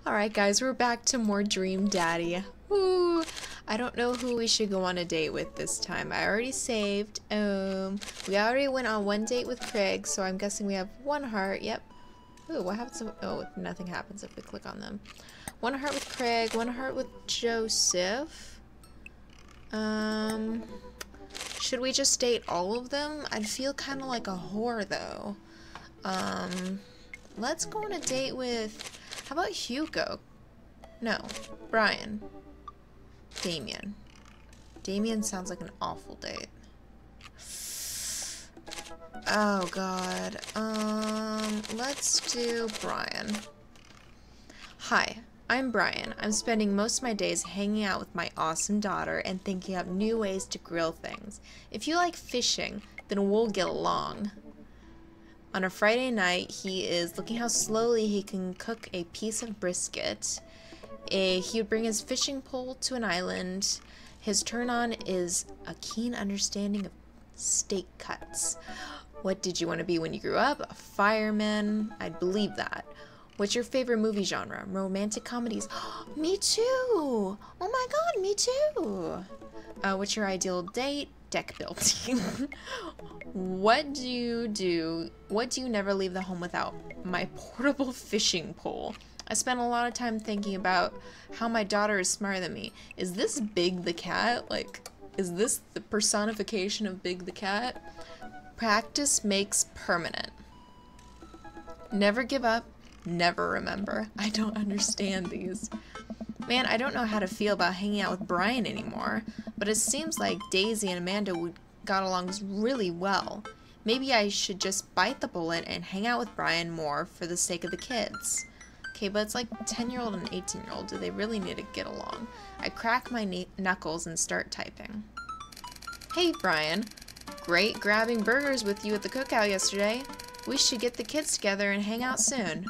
Alright guys, we're back to more Dream Daddy. Woo! I don't know who we should go on a date with this time. I already saved. We already went on one date with Craig, so I'm guessing we have one heart. Yep. Ooh, what happens if, oh, nothing happens if we click on them. One heart with Craig, one heart with Joseph. Should we just date all of them? I'd feel kind of like a whore though. Let's go on a date with, how about Hugo? No, Brian. Damien. Damien sounds like an awful date. Oh god. Let's do Brian. Hi, I'm Brian. I'm spending most of my days hanging out with my awesome daughter and thinking up new ways to grill things. If you like fishing, then we'll get along. On a Friday night, he is looking how slowly he can cook a piece of brisket. He would bring his fishing pole to an island. His turn-on is a keen understanding of steak cuts. What did you want to be when you grew up? A fireman? I'd believe that. What's your favorite movie genre? Romantic comedies? Me too! Oh my god, me too! What's your ideal date? Deck building. What do you never leave the home without? My portable fishing pole. I spent a lot of time thinking about how my daughter is smarter than me. Is this Big the cat? Like, is this the personification of Big the cat? Practice makes permanent. Never give up, never remember. I don't understand these. Man, I don't know how to feel about hanging out with Brian anymore, but it seems like Daisy and Amanda got along really well. Maybe I should just bite the bullet and hang out with Brian more for the sake of the kids. Okay, but it's like 10-year-old and 18-year-old. Do they really need to get along? I crack my knuckles and start typing. Hey, Brian. Great grabbing burgers with you at the cookout yesterday. We should get the kids together and hang out soon.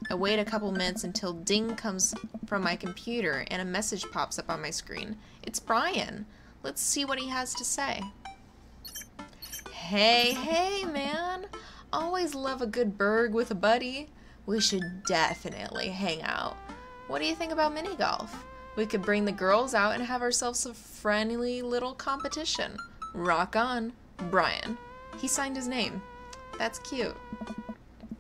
I wait a couple minutes until ding comes from my computer and a message pops up on my screen. It's Brian. Let's see what he has to say. Hey, man. Always love a good burg with a buddy. We should definitely hang out. What do you think about mini golf? We could bring the girls out and have ourselves a friendly little competition. Rock on, Brian. He signed his name. That's cute.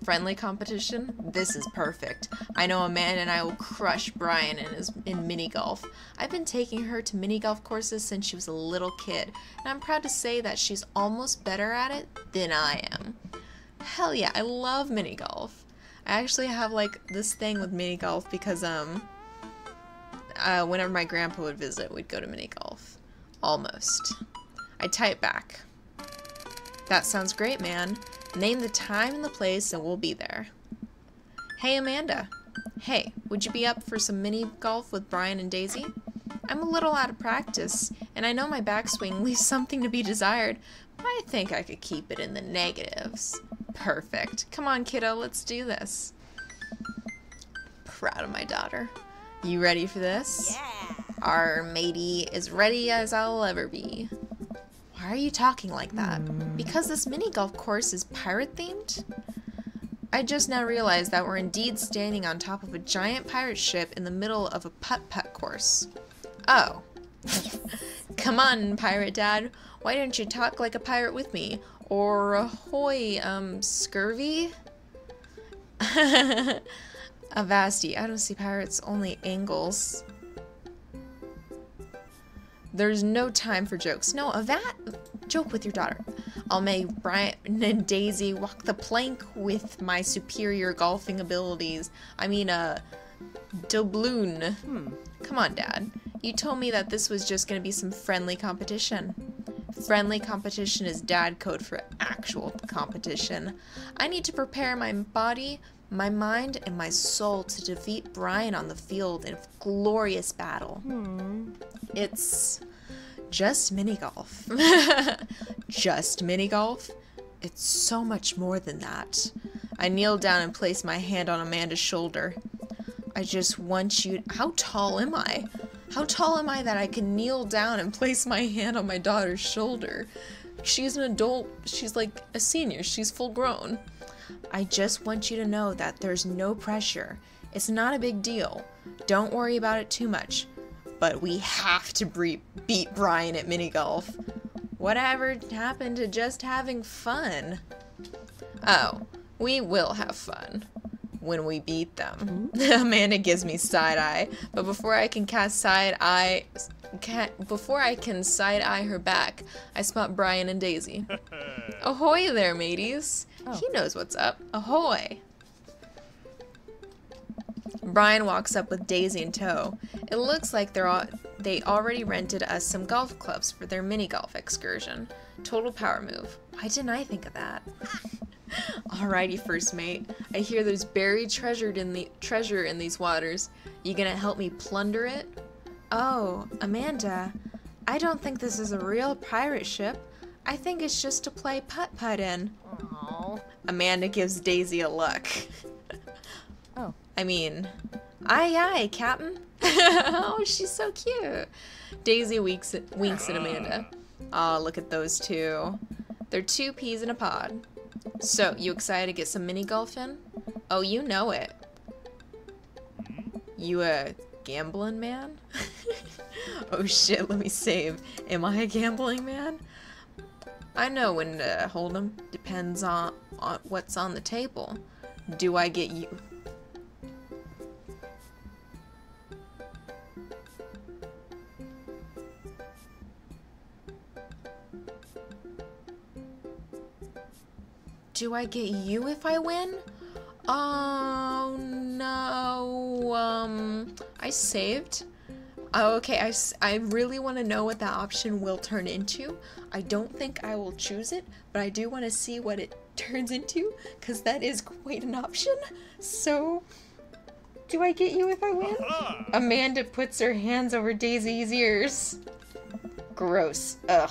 Friendly competition? This is perfect. I know Amanda and I will crush Brian in mini golf. I've been taking her to mini golf courses since she was a little kid, and I'm proud to say that she's almost better at it than I am. Hell yeah, I love mini golf. I actually have like this thing with mini golf because whenever my grandpa would visit, we'd go to mini golf. Almost. I type back. That sounds great, man. Name the time and the place and we'll be there. Hey, Amanda. Hey, would you be up for some mini golf with Brian and Daisy? I'm a little out of practice, and I know my backswing leaves something to be desired, but I think I could keep it in the negatives. Perfect. Come on, kiddo, let's do this. Proud of my daughter. You ready for this? Yeah. Our matey is ready as I'll ever be. Why are you talking like that? Because this mini golf course is pirate themed? I just now realized that we're indeed standing on top of a giant pirate ship in the middle of a putt-putt course. Oh. Come on, pirate dad. Why don't you talk like a pirate with me? Or ahoy, scurvy? Avasti, I don't see pirates, only angles. There's no time for jokes. No, joke with your daughter. I'll make Brian and Daisy walk the plank with my superior golfing abilities. I mean, doubloon. Come on, Dad. You told me that this was just gonna be some friendly competition. Friendly competition is dad code for actual competition. I need to prepare my body, my mind, and my soul to defeat Brian on the field in a glorious battle. It's just mini golf. Just mini golf? It's so much more than that. I kneel down and place my hand on Amanda's shoulder. I just want you... How tall am I? How tall am I that I can kneel down and place my hand on my daughter's shoulder? She's an adult. She's like a senior. She's full grown. I just want you to know that there's no pressure. It's not a big deal. Don't worry about it too much. But we have to beat Brian at mini golf. Whatever happened to just having fun? Oh, we will have fun when we beat them. Amanda gives me side eye, but before I can side eye her back, I spot Brian and Daisy. Ahoy there, mateys. Oh. He knows what's up. Ahoy. Brian walks up with Daisy in tow. It looks like they already rented us some golf clubs for their mini golf excursion. Total power move. Why didn't I think of that? Alrighty, first mate. I hear there's buried treasure in these waters. You gonna help me plunder it? Oh, Amanda. I don't think this is a real pirate ship. I think it's just to play putt-putt in. Aww. Amanda gives Daisy a look. Oh. I mean, aye, Captain. Oh, she's so cute. Daisy winks at Amanda. Oh, look at those two. They're two peas in a pod. So, you excited to get some mini golf in? Oh, you know it. You a gambling man? Oh shit, let me save. Am I a gambling man? I know when to hold 'em. Depends on what's on the table. Do I get you? Do I get you if I win? Oh no, I saved. Oh, okay, I really want to know what that option will turn into. I don't think I will choose it, but I do want to see what it turns into, because that is quite an option. So, do I get you if I win? Amanda puts her hands over Daisy's ears. Gross. Ugh.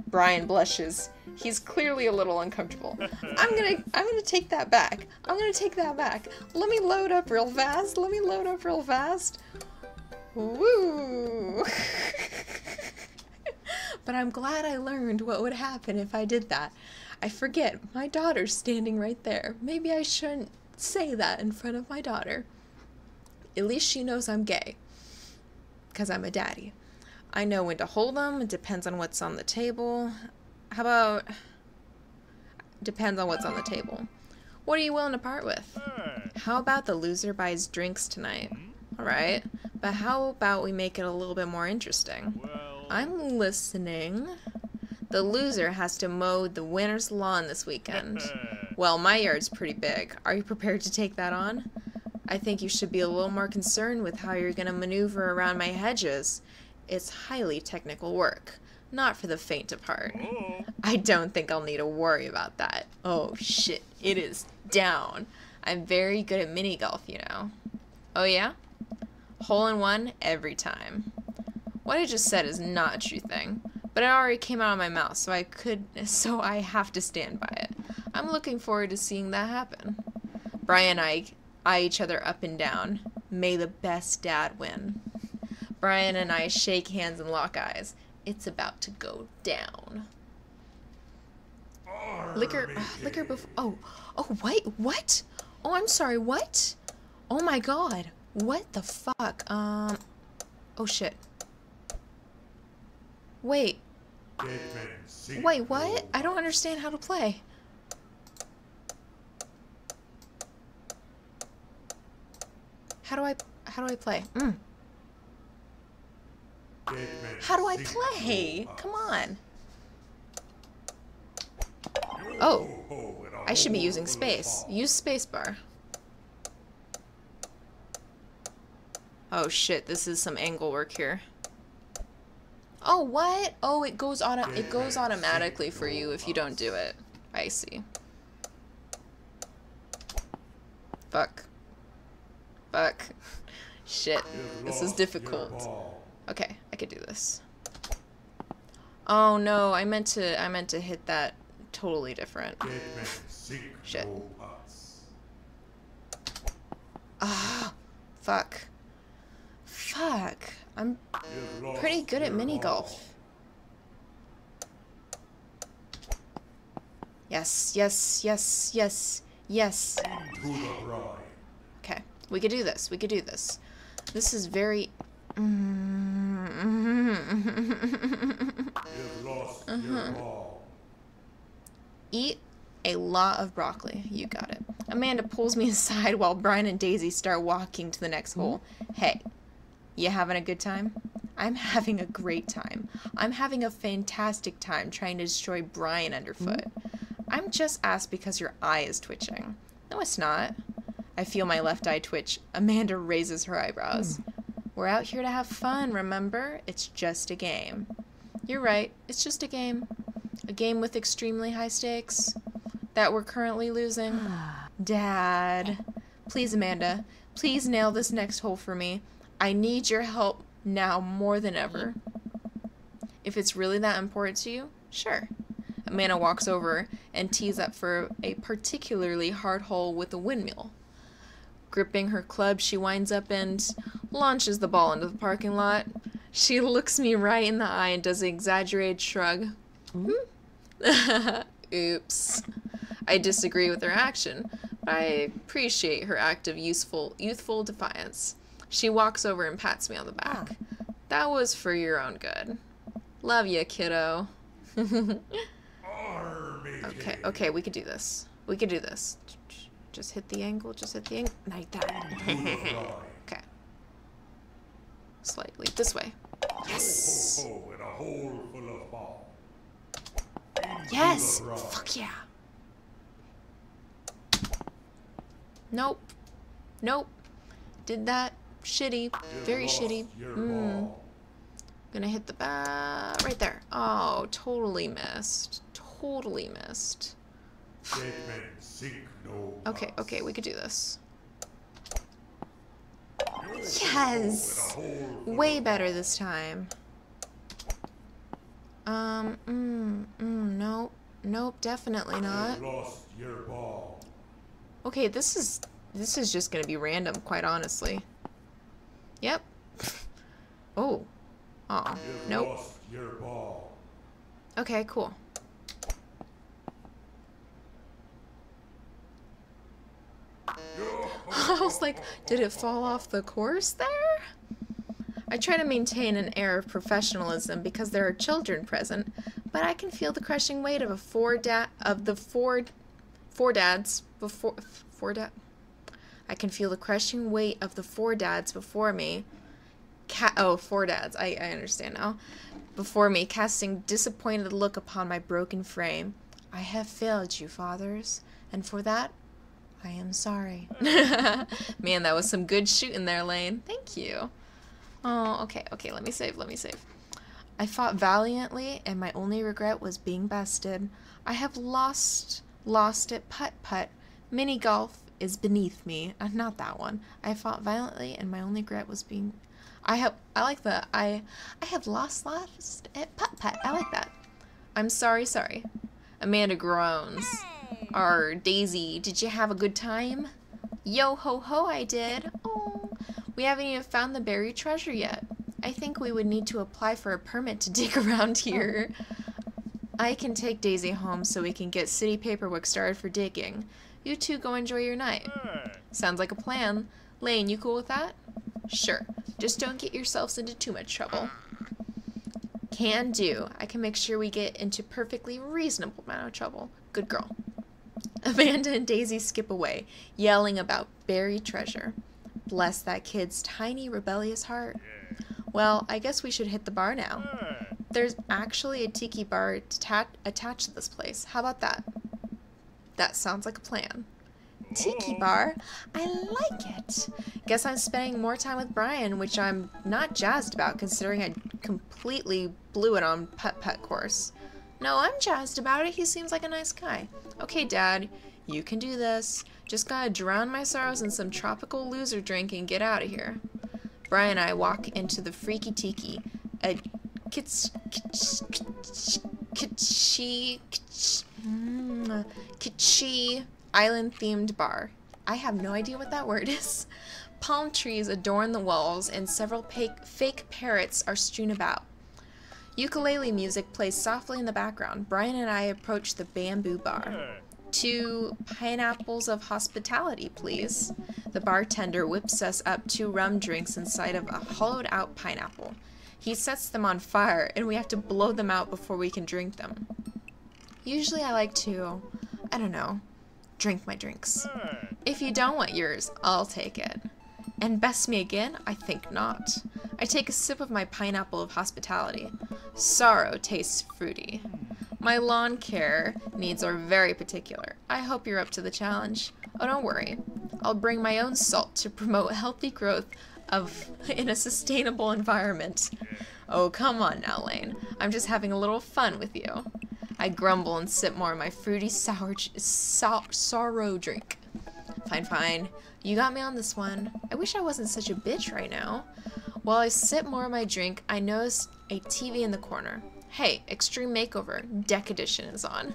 Brian blushes. He's clearly a little uncomfortable. I'm gonna take that back. I'm gonna take that back. Let me load up real fast. Woo! But I'm glad I learned what would happen if I did that. I forget, my daughter's standing right there. Maybe I shouldn't say that in front of my daughter. At least she knows I'm gay. 'Cause I'm a daddy. I know when to hold them. It depends on what's on the table. How about... Depends on what's on the table. What are you willing to part with? How about the loser buys drinks tonight? Alright, but how about we make it a little bit more interesting? I'm listening. The loser has to mow the winner's lawn this weekend. Well, my yard's pretty big. Are you prepared to take that on? I think you should be a little more concerned with how you're gonna maneuver around my hedges. It's highly technical work. Not for the faint of heart. I don't think I'll need to worry about that. Oh shit, it is down. I'm very good at mini golf, you know. Oh yeah? Hole in one every time. What I just said is not a true thing, but it already came out of my mouth, so I have to stand by it. I'm looking forward to seeing that happen. Brian and I eye each other up and down. May the best dad win. Brian and I shake hands and lock eyes. It's about to go down. Liquor before. Oh, wait, what? Oh, I'm sorry, what? Oh my god, what the fuck? Oh shit. Wait, what? I don't understand how to play. How do I play? How do I play? Come on. Oh, I should be using space. Use spacebar. Oh shit, this is some angle work here. Oh, what? Oh, it goes automatically for you if you don't do it. I see. Fuck. Shit, this is difficult. Okay, I could do this. Oh no, I meant to hit that totally different. Shit. Ah, fuck. I'm pretty good at mini golf. Yes. Okay. We could do this. We could do this. This is very... You've lost your ball. Eat a lot of broccoli. You got it. Amanda pulls me aside while Brian and Daisy start walking to the next hole. Hey, you having a good time? I'm having a great time. I'm having a fantastic time trying to destroy Brian underfoot. I'm just asked because your eye is twitching. No, it's not. I feel my left eye twitch. Amanda raises her eyebrows. We're out here to have fun, remember? It's just a game. You're right. It's just a game. A game with extremely high stakes that we're currently losing. Dad. Please, Amanda. Please nail this next hole for me. I need your help now more than ever. If it's really that important to you, sure. Amanda walks over and tees up for a particularly hard hole with a windmill. Gripping her club, she winds up and launches the ball into the parking lot. She looks me right in the eye and does an exaggerated shrug. Oops. I disagree with her action, but I appreciate her act of youthful defiance. She walks over and pats me on the back. That was for your own good. Love ya, kiddo. Okay, we could do this. We could do this. Just hit the angle, like that. Okay. Slightly, this way. Yes! In a hole full of ball. Yes! Fuck yeah. Nope. Nope. Did that. Shitty. Very shitty. Gonna hit the right there. Oh, totally missed. Totally missed. Okay, we could do this. Yes! Way better this time. Nope. Nope, definitely not. Okay, this is just gonna be random, quite honestly. Yep. Oh. Aw. Nope. Okay, cool. I was like, did it fall off the course there? I try to maintain an air of professionalism because there are children present, but I can feel the crushing weight of four dads before I can feel the crushing weight of the four dads before me. Four dads. I understand now. Before me, casting disappointed look upon my broken frame. I have failed you, fathers, and for that, I am sorry. Man, that was some good shooting there, Lane. Thank you. Oh, okay, let me save. I fought valiantly, and my only regret was being bested. I have lost at putt-putt. Mini-golf is beneath me. Not that one. I fought violently, and my only regret was being... I have lost at putt-putt. I like that. I'm sorry. Amanda groans. Daisy, did you have a good time? Yo ho ho, I did. Oh, we haven't even found the buried treasure yet. I think we would need to apply for a permit to dig around here. I can take Daisy home so we can get city paperwork started for digging. You two go enjoy your night. Sounds like a plan. Lane, you cool with that? Sure. Just don't get yourselves into too much trouble. Can do. I can make sure we get into perfectly reasonable amount of trouble. Good girl. Amanda and Daisy skip away, yelling about buried treasure. Bless that kid's tiny, rebellious heart. Well, I guess we should hit the bar now. There's actually a tiki bar attached to this place. How about that? That sounds like a plan. Tiki bar? I like it. Guess I'm spending more time with Brian, which I'm not jazzed about considering I completely blew it on putt-putt course. No, I'm jazzed about it. He seems like a nice guy. Okay, Dad, you can do this. Just gotta drown my sorrows in some tropical loser drink and get out of here. Brian and I walk into the Freaky Tiki, a kitschy island-themed bar. I have no idea what that word is. Palm trees adorn the walls, and several fake parrots are strewn about. Ukulele music plays softly in the background. Brian and I approach the bamboo bar. 2 pineapples of hospitality, please. The bartender whips us up 2 rum drinks inside of a hollowed out pineapple. He sets them on fire, and we have to blow them out before we can drink them. Usually I like to, I don't know, drink my drinks. If you don't want yours, I'll take it. And best me again? I think not. I take a sip of my pineapple of hospitality. Sorrow tastes fruity. My lawn care needs are very particular. I hope you're up to the challenge. Oh, don't worry. I'll bring my own salt to promote healthy growth in a sustainable environment. Oh, come on now, Lane. I'm just having a little fun with you. I grumble and sip more of my fruity sorrow drink. Fine, fine. You got me on this one. I wish I wasn't such a bitch right now. While I sip more of my drink, I notice a TV in the corner. Hey, Extreme Makeover, Deck Edition is on.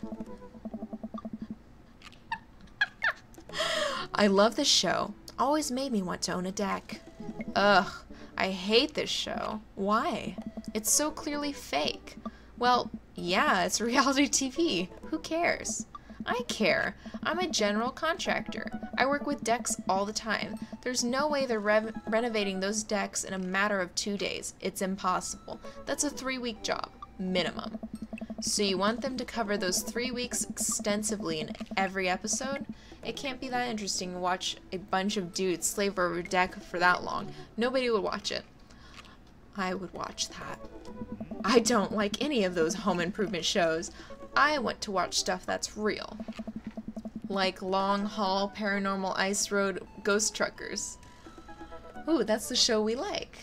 I love this show. Always made me want to own a deck. Ugh, I hate this show. Why? It's so clearly fake. Well, yeah, it's reality TV. Who cares? I care. I'm a general contractor. I work with decks all the time. There's no way they're renovating those decks in a matter of 2 days. It's impossible. That's a 3-week job, minimum. So you want them to cover those 3 weeks extensively in every episode? It can't be that interesting to watch a bunch of dudes slave over a deck for that long. Nobody would watch it. I would watch that. I don't like any of those home improvement shows. I want to watch stuff that's real. Like Long Haul Paranormal Ice Road Ghost Truckers. Ooh, that's the show we like.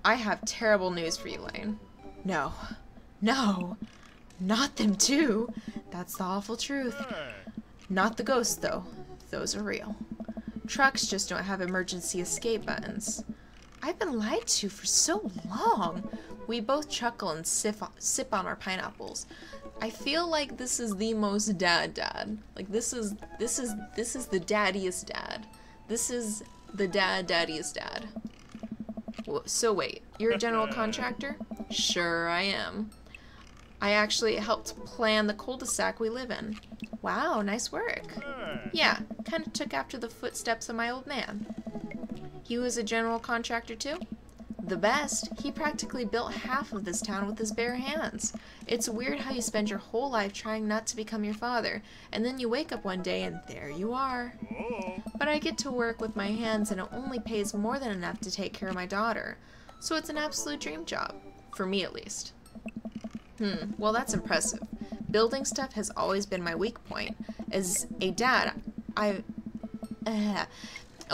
I have terrible news for you, Lane. No. No. Not them too. That's the awful truth. Not the ghosts, though. Those are real. Trucks just don't have emergency escape buttons. I've been lied to for so long. We both chuckle and sip on our pineapples. I feel like this is the most dad. Like this is the daddiest dad. This is the daddiest dad. So wait, you're a general contractor? Sure I am. I actually helped plan the cul-de-sac we live in. Wow, nice work. Yeah, kind of took after the footsteps of my old man. He was a general contractor too? The best. He practically built half of this town with his bare hands. It's weird how you spend your whole life trying not to become your father, and then you wake up one day and there you are. But I get to work with my hands and it only pays more than enough to take care of my daughter. So it's an absolute dream job. For me at least. Well that's impressive. Building stuff has always been my weak point. As a dad, a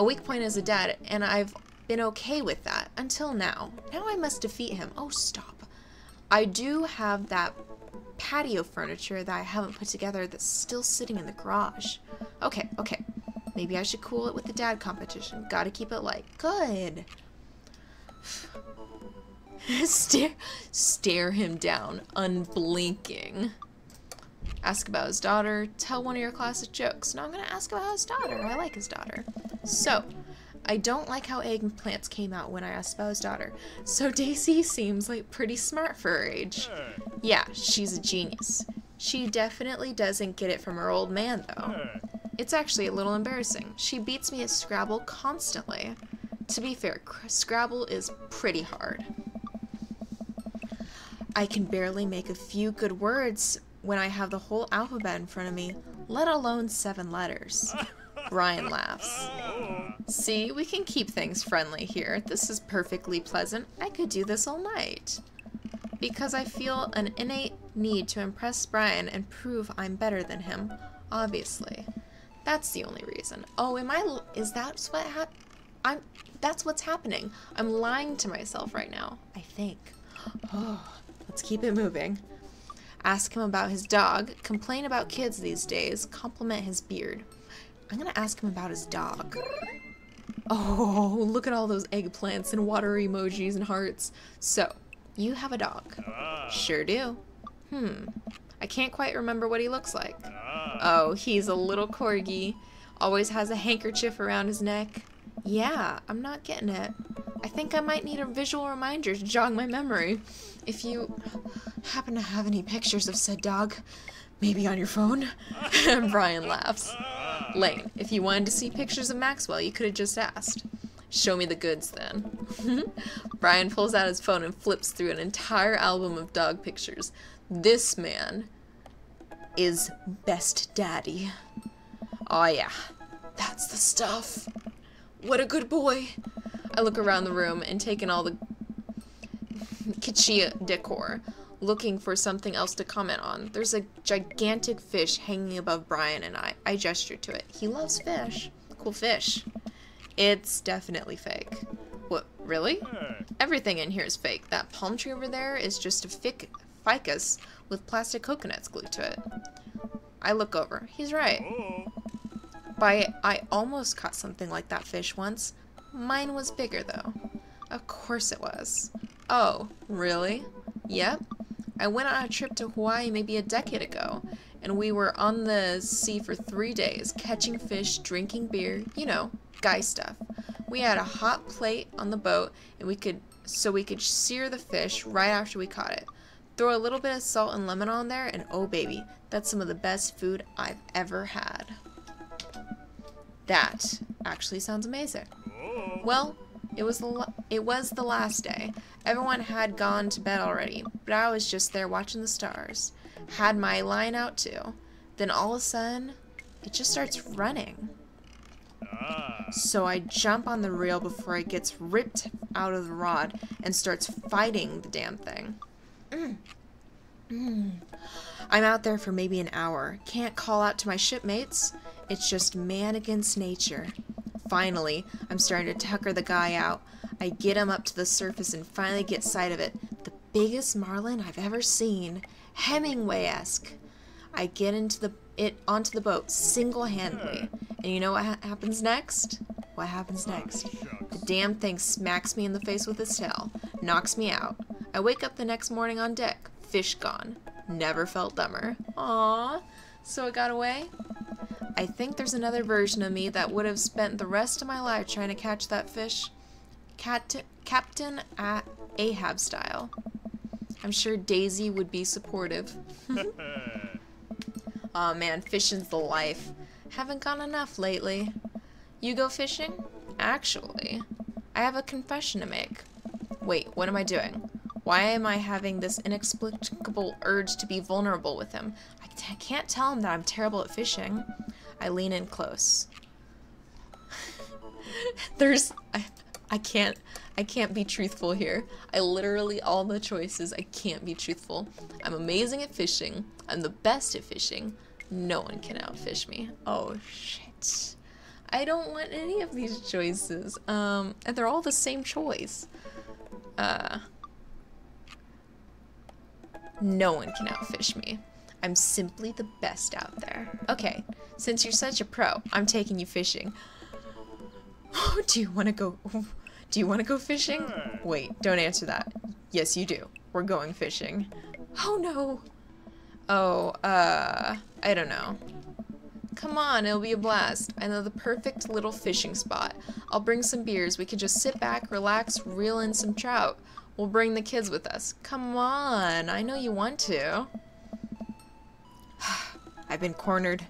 weak point as a dad, and I've been okay with that until now. Now I must defeat him. Oh, stop. I do have that patio furniture that I haven't put together that's still sitting in the garage. Okay. Maybe I should cool it with the dad competition. Gotta keep it light. Good. Stare him down, unblinking. Ask about his daughter. Tell one of your classic jokes. No, I'm gonna ask about his daughter. I like his daughter. So, I don't like how eggplants came out when I asked about his daughter. So Daisy seems like pretty smart for her age. Yeah, she's a genius. She definitely doesn't get it from her old man, though. It's actually a little embarrassing. She beats me at Scrabble constantly. To be fair, Scrabble is pretty hard. I can barely make a few good words when I have the whole alphabet in front of me, let alone 7 letters. Brian laughs. See, we can keep things friendly here. This is perfectly pleasant. I could do this all night. Because I feel an innate need to impress Brian and prove I'm better than him, obviously. That's the only reason. Oh, that's what's happening. I'm lying to myself right now, I think. Oh, let's keep it moving. Ask him about his dog, complain about kids these days, compliment his beard. I'm gonna ask him about his dog. Oh, look at all those eggplants and water emojis and hearts. So, you have a dog. Sure do. I can't quite remember what he looks like. Oh, he's a little corgi. Always has a handkerchief around his neck. Yeah, I'm not getting it. I think I might need a visual reminder to jog my memory. If you happen to have any pictures of said dog, Maybe on your phone? And Brian laughs. Lane, if you wanted to see pictures of Maxwell, you could have just asked. Show me the goods, then. Brian pulls out his phone and flips through an entire album of dog pictures. This man is best daddy. Oh yeah, that's the stuff. What a good boy. I look around the room and take in all the kitschy decor, looking for something else to comment on. There's a gigantic fish hanging above Brian and I. I gesture to it. He loves fish. Cool fish. It's definitely fake. What, really? Everything in here is fake. That palm tree over there is just a ficus with plastic coconuts glued to it. I look over. He's right. I almost caught something like that fish once. Mine was bigger, though. Of course it was. Oh, really? Yep. I went on a trip to Hawaii maybe a decade ago, and we were on the sea for 3 days, catching fish, drinking beer, you know, guy stuff. We had a hot plate on the boat, and we could sear the fish right after we caught it. Throw a little bit of salt and lemon on there, and oh baby, that's some of the best food I've ever had. That actually sounds amazing. Well, it was the last day. Everyone had gone to bed already, but I was just there watching the stars. Had my line out too. Then all of a sudden, it just starts running. So I jump on the reel before it gets ripped out of the rod and starts fighting the damn thing. I'm out there for maybe an hour. Can't call out to my shipmates. It's just man against nature. Finally, I'm starting to tucker the guy out. I get him up to the surface and finally get sight of it. The biggest marlin I've ever seen. Hemingway-esque. I get onto the boat single-handedly. And you know what happens next? What happens next? The damn thing smacks me in the face with its tail. Knocks me out. I wake up the next morning on deck. Fish gone. Never felt dumber. Aww. So it got away? I think there's another version of me that would have spent the rest of my life trying to catch that fish. Captain Ahab style. I'm sure Daisy would be supportive. Aw man, fishing's the life. Haven't gone enough lately. You go fishing? Actually, I have a confession to make. Wait, what am I doing? Why am I having this inexplicable urge to be vulnerable with him? I can't tell him that I'm terrible at fishing. I lean in close. I can't be truthful here. I literally, all the choices, I can't be truthful. I'm amazing at fishing. I'm the best at fishing. No one can outfish me. Oh, shit. I don't want any of these choices. And they're all the same choice. No one can outfish me. I'm simply the best out there. Okay, since you're such a pro, I'm taking you fishing. Do you want to go fishing? Wait, don't answer that. Yes, you do. We're going fishing. Oh no. Oh, I don't know. Come on, it'll be a blast. I know the perfect little fishing spot. I'll bring some beers. We can just sit back, relax, reel in some trout. We'll bring the kids with us. Come on, I know you want to. I've been cornered.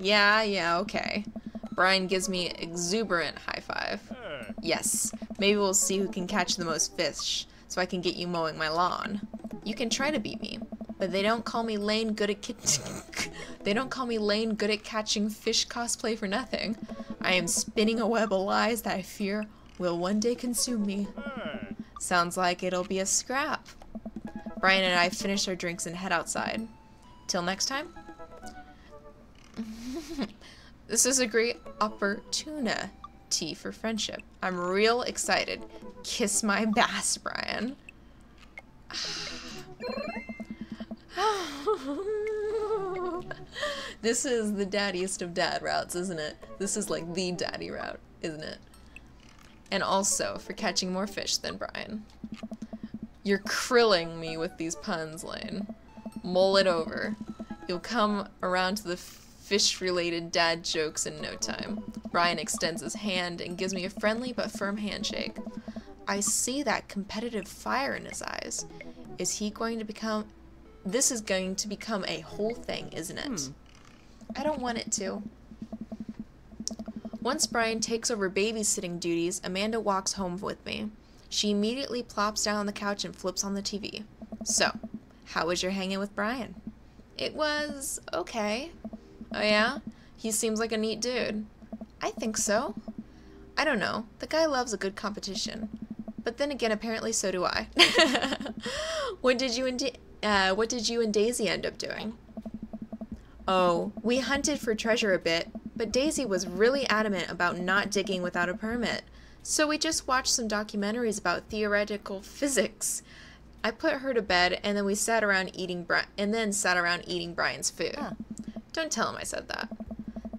Yeah, okay. Brian gives me exuberant high five. Yes, maybe we'll see who can catch the most fish, so I can get you mowing my lawn. You can try to beat me, but they don't call me Lane good at catching fish cosplay for nothing. I am spinning a web of lies that I fear will one day consume me. Sounds like it'll be a scrap. Brian and I finish our drinks and head outside. Till next time. This is a great opportunity for friendship. I'm real excited. Kiss my bass, Brian. This is the daddiest of dad routes, isn't it? This is like the daddy route, isn't it? And also for catching more fish than Brian. You're krilling me with these puns, Lane. Mull it over. You'll come around to the fish-related dad jokes in no time. Brian extends his hand and gives me a friendly but firm handshake. I see that competitive fire in his eyes. Is he going to become this is going to become a whole thing, isn't it? I don't want it to. Once Brian takes over babysitting duties, Amanda walks home with me. She immediately plops down on the couch and flips on the TV. So, how was your hanging with Brian? It was okay. Oh yeah? He seems like a neat dude. I think so. I don't know. The guy loves a good competition. But then again, apparently so do I. What did you and Daisy end up doing? Oh, we hunted for treasure a bit, but Daisy was really adamant about not digging without a permit. So we just watched some documentaries about theoretical physics. I put her to bed, and then we sat around eating Brian's food. Huh. Don't tell him I said that.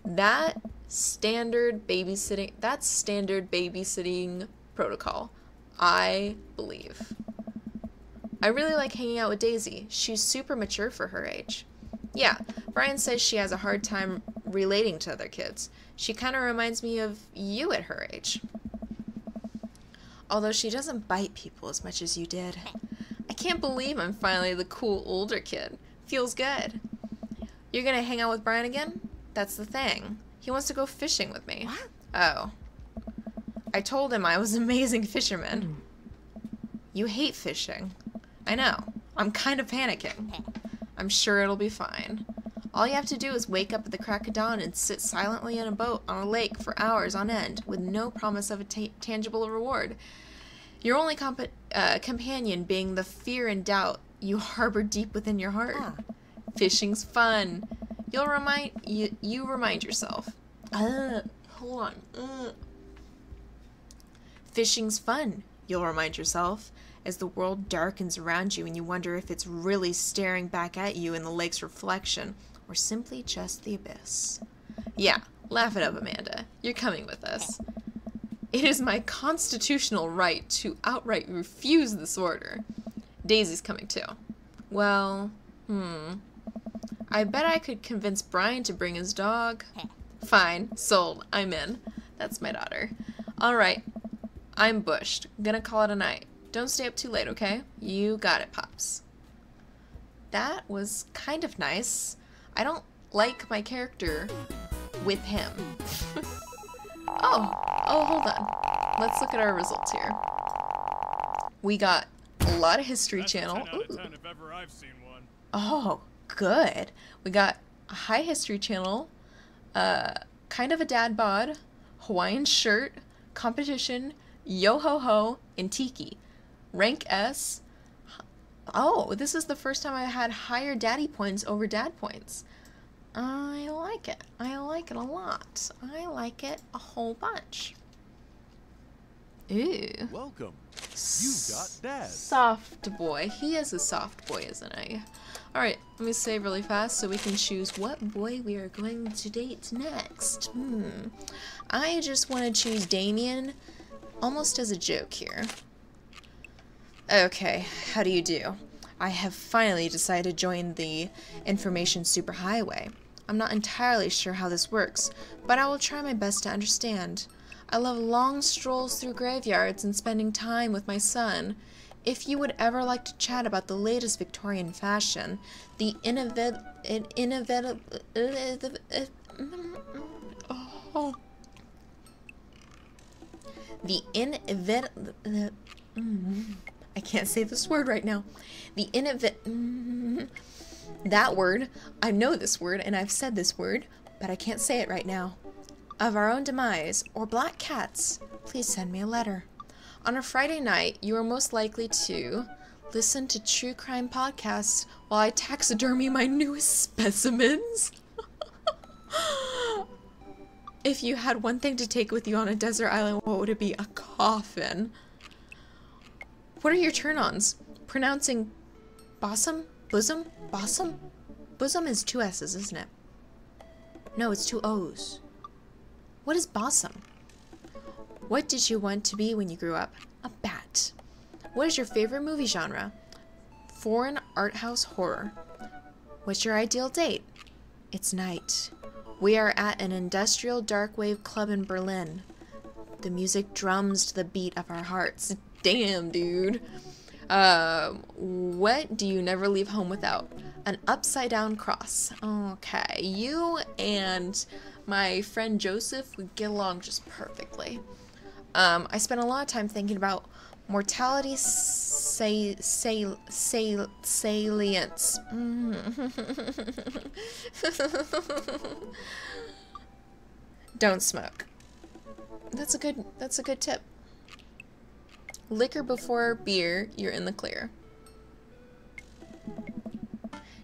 That's standard babysitting protocol, I believe. I really like hanging out with Daisy. She's super mature for her age. Yeah, Brian says she has a hard time relating to other kids. She kind of reminds me of you at her age. Although she doesn't bite people as much as you did. I can't believe I'm finally the cool older kid. Feels good. You're gonna hang out with Brian again? That's the thing. He wants to go fishing with me. What? Oh. I told him I was an amazing fisherman. You hate fishing. I know. I'm kind of panicking. I'm sure it'll be fine. All you have to do is wake up at the crack of dawn and sit silently in a boat on a lake for hours on end with no promise of a tangible reward. Your only companion being the fear and doubt you harbor deep within your heart. Fishing's fun. You remind yourself. Hold on. Fishing's fun, you'll remind yourself, as the world darkens around you and you wonder if it's really staring back at you in the lake's reflection, or simply just the abyss. Yeah, laugh it up, Amanda. You're coming with us. It is my constitutional right to outright refuse this order. Daisy's coming too. Well, I bet I could convince Brian to bring his dog. Fine, sold. I'm in. That's my daughter. Alright, I'm bushed. Gonna call it a night. Don't stay up too late, okay? You got it, Pops. That was kind of nice. I don't like my character with him. Oh, hold on. Let's look at our results here. We got a lot of History Channel. 10 out of 10 if ever I've seen one. Oh, good. We got a high History Channel, kind of a dad bod, Hawaiian shirt, competition, yo-ho-ho, and tiki. Rank S. Oh, this is the first time I've had higher daddy points over dad points. I like it. I like it a lot. I like it a whole bunch. Ooh. Welcome. You got Dad. Soft boy. He is a soft boy, isn't he? Alright, let me save really fast so we can choose what boy we are going to date next. I just want to choose Damien almost as a joke here. Okay, how do you do? I have finally decided to join the information superhighway. I'm not entirely sure how this works, but I will try my best to understand. I love long strolls through graveyards and spending time with my son. If you would ever like to chat about the latest Victorian fashion, the inevitable I can't say this word right now. That word, I know this word and I've said this word, but I can't say it right now. Of our own demise, or black cats, please send me a letter. On a Friday night, you are most likely to listen to true crime podcasts while I taxidermy my newest specimens. If you had one thing to take with you on a desert island, what would it be? A coffin. What are your turn-ons? Pronouncing bosom? Bosom? Bosom? Bosom is 2 S's, isn't it? No, it's 2 O's. What is bosom? What did you want to be when you grew up? A bat. What is your favorite movie genre? Foreign art house horror. What's your ideal date? It's night. We are at an industrial dark wave club in Berlin. The music drums to the beat of our hearts. Damn, dude. What do you never leave home without? An upside down cross. Okay, you and my friend Joseph would get along just perfectly. I spent a lot of time thinking about mortality salience. Don't smoke. That's a good tip. Liquor before beer, you're in the clear.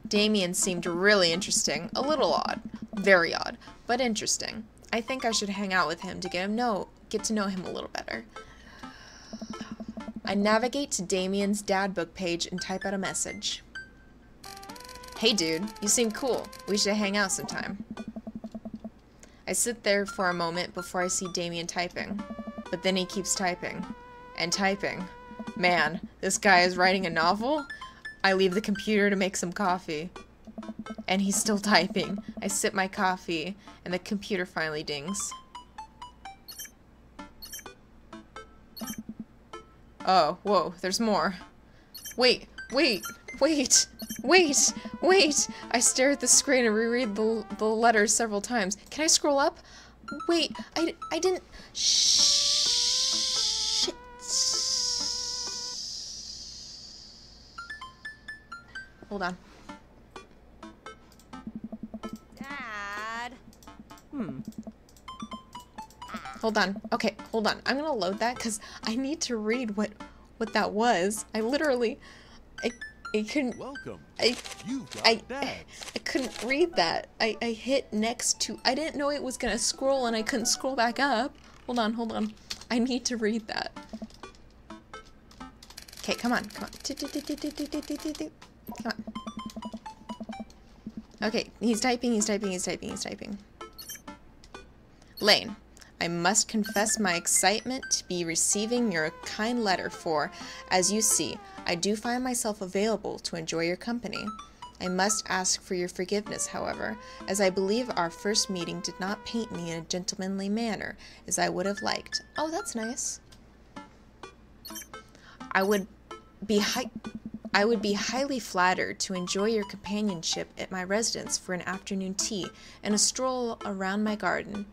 Damien seemed really interesting. A little odd. Very odd, but interesting. I think I should hang out with him to get to know him a little better. I navigate to Damien's dad book page and type out a message. Hey dude, you seem cool. We should hang out sometime. I sit there for a moment before I see Damien typing. But then he keeps typing. And typing. Man, this guy is writing a novel? I leave the computer to make some coffee. And he's still typing. I sip my coffee, and the computer finally dings. Oh, whoa, there's more. Wait. I stare at the screen and reread the letters several times. Can I scroll up? Wait, I didn't... Shit. Hold on. Dad. Hold on. Okay, hold on. I'm gonna load that because I need to read what that was. I literally... I couldn't... Welcome. I Dads. I couldn't read that. I hit next to... I didn't know it was gonna scroll and I couldn't scroll back up. Hold on. I need to read that. Okay, come on. Come on. Okay, he's typing. Lane, I must confess my excitement to be receiving your kind letter for, as you see, I do find myself available to enjoy your company. I must ask for your forgiveness, however, as I believe our first meeting did not paint me in a gentlemanly manner, as I would have liked. Oh, that's nice. I would be highly flattered to enjoy your companionship at my residence for an afternoon tea and a stroll around my garden,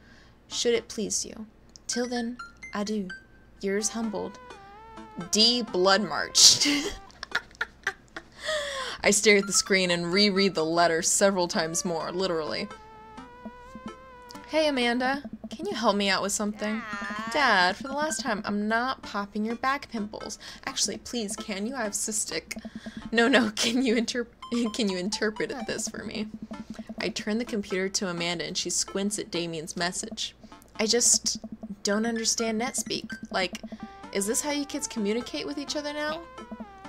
should it please you. Till then, adieu. Yours humbled, D. Blood March. I stare at the screen and reread the letter several times more, literally. Hey, Amanda. Can you help me out with something? Dad, for the last time, I'm not popping your back pimples. Actually, please, can you? I have cystic. No, can you interpret this for me? I turn the computer to Amanda and she squints at Damien's message. I just don't understand NetSpeak. Like, is this how you kids communicate with each other now?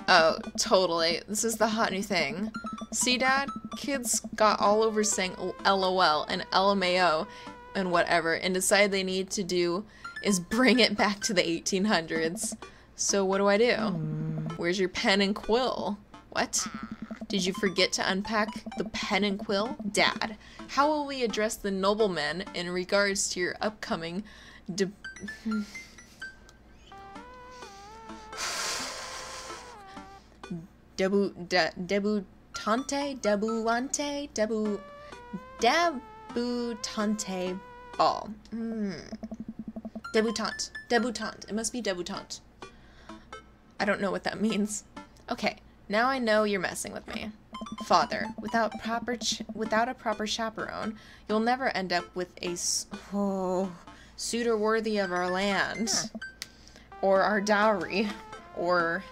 Oh, totally. This is the hot new thing. See, Dad? Kids got all over saying LOL and LMAO and whatever and decided they need to do is bring it back to the 1800s. So what do I do? Where's your pen and quill? What? Did you forget to unpack the pen and quill? Dad, how will we address the noblemen in regards to your upcoming debutante ball. Debutante. It must be debutante. I don't know what that means. Okay, now I know you're messing with me. Father, without a proper chaperone, you'll never end up with a suitor worthy of our land. Or our dowry. Or...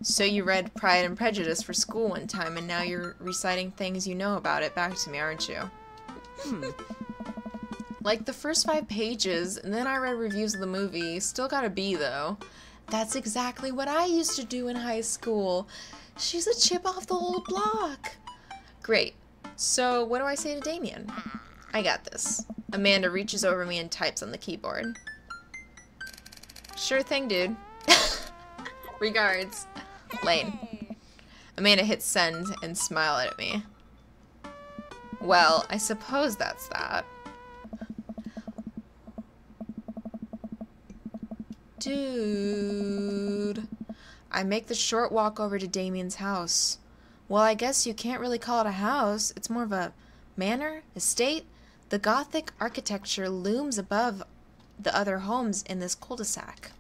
So you read Pride and Prejudice for school one time, and now you're reciting things you know about it back to me, aren't you? Like the first 5 pages, and then I read reviews of the movie. Still got a B, though. That's exactly what I used to do in high school. She's a chip off the old block. Great. So what do I say to Damien? I got this. Amanda reaches over me and types on the keyboard. Sure thing, dude. Regards. Lane. Amanda hits send and smiled at me. Well, I suppose that's that. Dude. I make the short walk over to Damien's house. Well, I guess you can't really call it a house. It's more of a manor, estate. The Gothic architecture looms above the other homes in this cul-de-sac.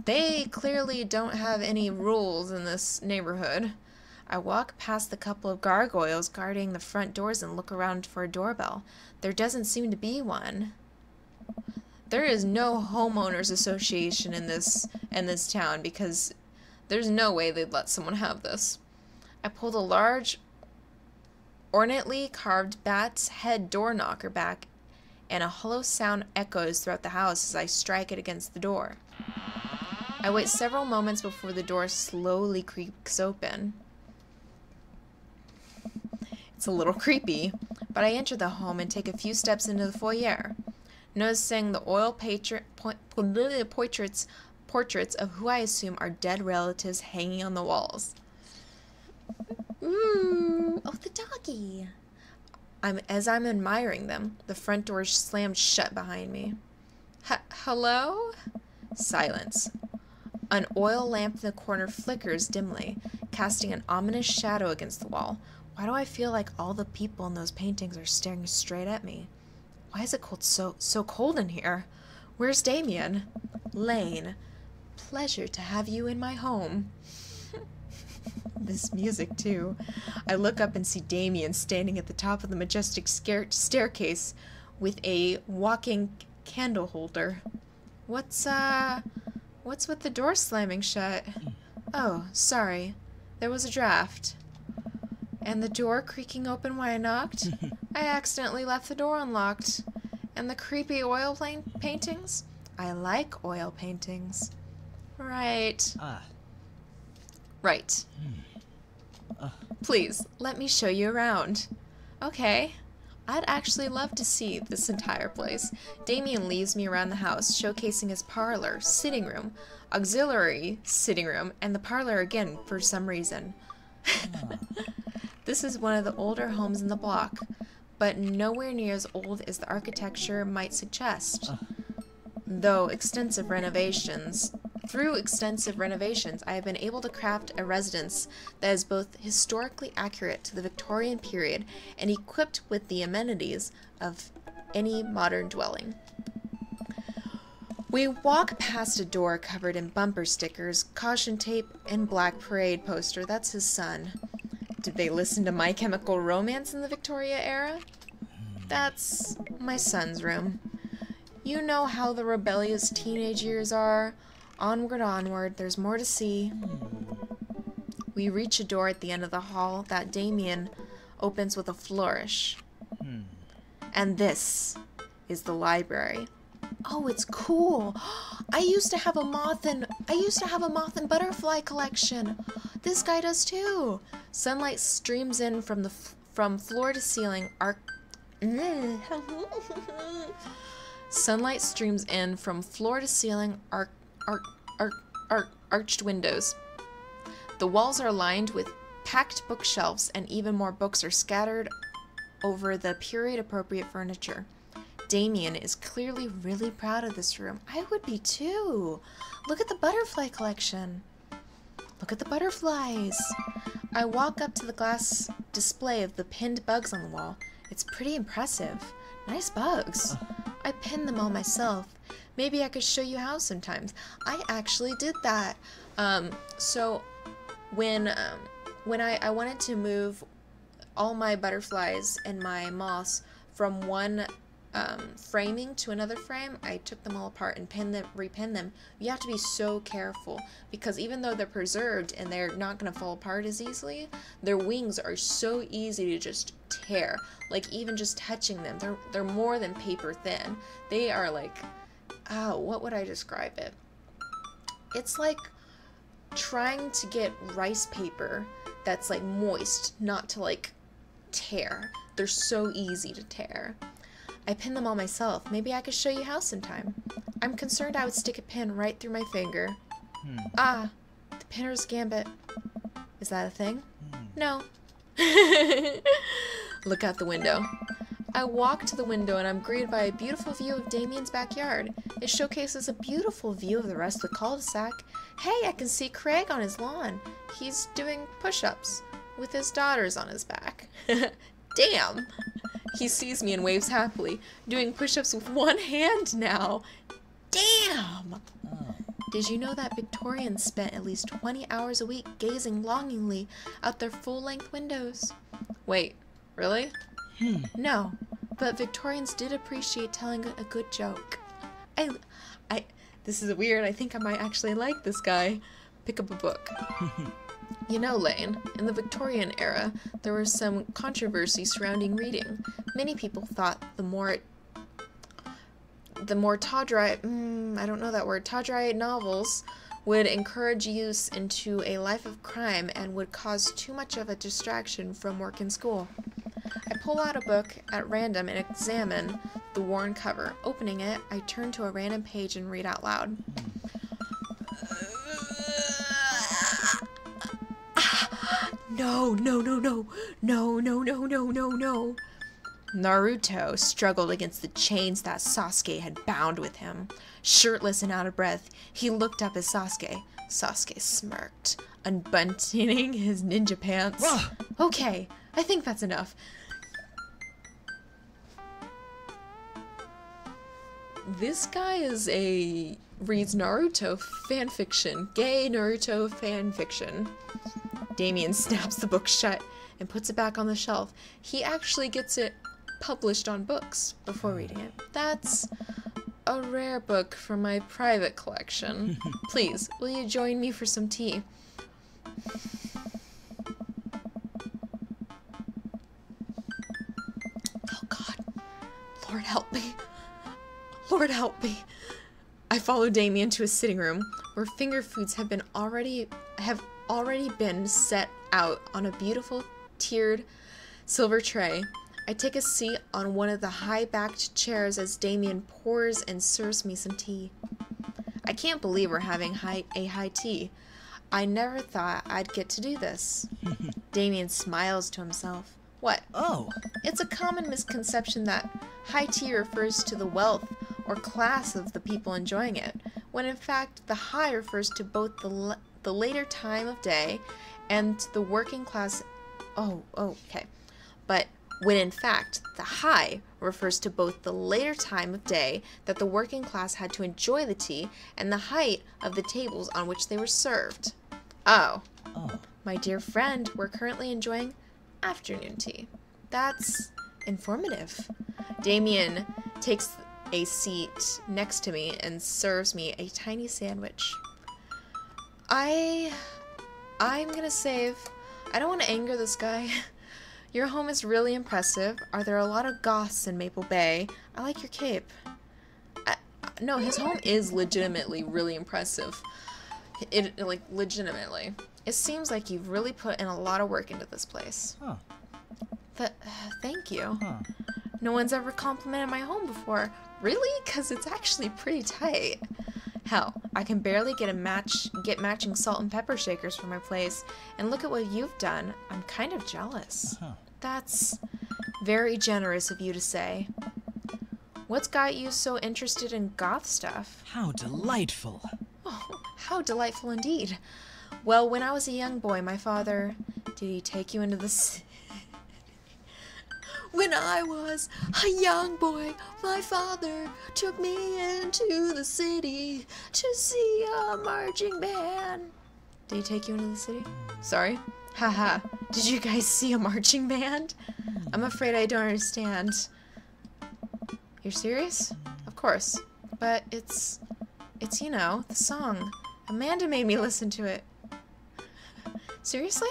They clearly don't have any rules in this neighborhood. I walk past the couple of gargoyles guarding the front doors and look around for a doorbell. There doesn't seem to be one. There is no homeowners association in this town because there's no way they'd let someone have this. I pulled a large, ornately carved bat's head door knocker back, and a hollow sound echoes throughout the house as I strike it against the door. I wait several moments before the door slowly creaks open. It's a little creepy, but I enter the home and take a few steps into the foyer, noticing the oil portraits of who I assume are dead relatives hanging on the walls. Ooh, oh, the doggy. As I'm admiring them, the front door slammed shut behind me. Hello? Silence. An oil lamp in the corner flickers dimly, casting an ominous shadow against the wall. Why do I feel like all the people in those paintings are staring straight at me? Why is it so cold in here? Where's Damien? Lane. Pleasure to have you in my home. This music, too. I look up and see Damien standing at the top of the majestic staircase with a walking candle holder. What's with the door slamming shut? Oh, sorry. There was a draft. And the door creaking open when I knocked? I accidentally left the door unlocked. And the creepy oil paintings? I like oil paintings. Right. Right. Please, let me show you around. Okay. I'd actually love to see this entire place. Damien leads me around the house, showcasing his parlor, sitting room, auxiliary sitting room, and the parlor again for some reason. This is one of the older homes in the block, but nowhere near as old as the architecture might suggest. Through extensive renovations, I have been able to craft a residence that is both historically accurate to the Victorian period and equipped with the amenities of any modern dwelling. We walk past a door covered in bumper stickers, caution tape, and black parade poster. That's his son. Did they listen to My Chemical Romance in the Victoria era? That's my son's room. You know how the rebellious teenage years are. Onward, onward, there's more to see. We reach a door at the end of the hall that Damien opens with a flourish. And this is the library. Oh, it's cool. I used to have a moth and butterfly collection. This guy does too. Sunlight streams in from floor to ceiling Sunlight streams in from floor to ceiling arched windows. The walls are lined with packed bookshelves, and even more books are scattered over the period-appropriate furniture. Damien is clearly really proud of this room. I would be too. Look at the butterfly collection. Look at the butterflies. I walk up to the glass display of the pinned bugs on the wall. It's pretty impressive. Nice bugs. I pinned them all myself. Maybe I could show you how sometimes. I actually did that. So when I wanted to move all my butterflies and my moths from one framing to another frame, I took them all apart and repinned them. You have to be so careful because even though they're preserved and they're not going to fall apart as easily, their wings are so easy to just tear. Like even just touching them, they're more than paper thin. They are like, oh, what would I describe it? It's like trying to get rice paper that's like moist, not to like tear. They're so easy to tear. I pinned them all myself. Maybe I could show you how sometime. I'm concerned I would stick a pin right through my finger. Ah, the pinner's gambit. Is that a thing? No. Look out the window. I walk to the window and I'm greeted by a beautiful view of Damien's backyard. It showcases a beautiful view of the rest of the cul-de-sac. Hey, I can see Craig on his lawn. He's doing push-ups with his daughters on his back. Damn! He sees me and waves happily, doing push-ups with one hand now. Damn! Did you know that Victorians spent at least 20 hours a week gazing longingly out their full-length windows? Wait, really? No, but Victorians did appreciate telling a good joke. This is weird. I think I might actually like this guy. Pick up a book. You know, Lane, in the Victorian era, there was some controversy surrounding reading. Many people thought the more tawdry novels would encourage use into a life of crime and would cause too much of a distraction from work and school. I pull out a book at random and examine the worn cover. Opening it, I turn to a random page and read out loud. No. Naruto struggled against the chains that Sasuke had bound with him. Shirtless and out of breath, he looked up at Sasuke. Sasuke smirked, unbuttoning his ninja pants. Okay, I think that's enough. This guy reads Naruto fanfiction. Gay Naruto fanfiction. Damien snaps the book shut and puts it back on the shelf. He actually gets it published on books before reading it. That's a rare book from my private collection. Please, will you join me for some tea? Oh God. Lord help me. Lord help me. I follow Damien to his sitting room, where finger foods have already been set out on a beautiful tiered silver tray. I take a seat on one of the high-backed chairs as Damien pours and serves me some tea. I can't believe we're having a high tea. I never thought I'd get to do this. Damien smiles to himself. What? Oh. It's a common misconception that high tea refers to the wealth or class of the people enjoying it, when in fact the high refers to both the later time of day and the working class. Okay. But when in fact the high refers to both the later time of day that the working class had to enjoy the tea and the height of the tables on which they were served. Oh. My dear friend, we're currently enjoying afternoon tea. That's informative. Damien takes a seat next to me and serves me a tiny sandwich. I'm gonna save. I don't want to anger this guy. Your home is really impressive. Are there a lot of goths in Maple Bay? I like your cape. No, his home is legitimately really impressive. Legitimately. It seems like you've really put in a lot of work into this place. Huh. Thank you. Huh. No one's ever complimented my home before. Really? 'Cause it's actually pretty tight. Hell, I can barely get matching salt and pepper shakers for my place. And look at what you've done. I'm kind of jealous. That's very generous of you to say. What's got you so interested in goth stuff? How delightful. Oh, how delightful indeed. Well, when I was a young boy, my father... Did he take you into the... When I was a young boy, my father took me into the city to see a marching band. Did he take you into the city? Sorry? Haha. Did you guys see a marching band? I'm afraid I don't understand. You're serious? Of course. But it's you know, the song. Amanda made me listen to it. Seriously?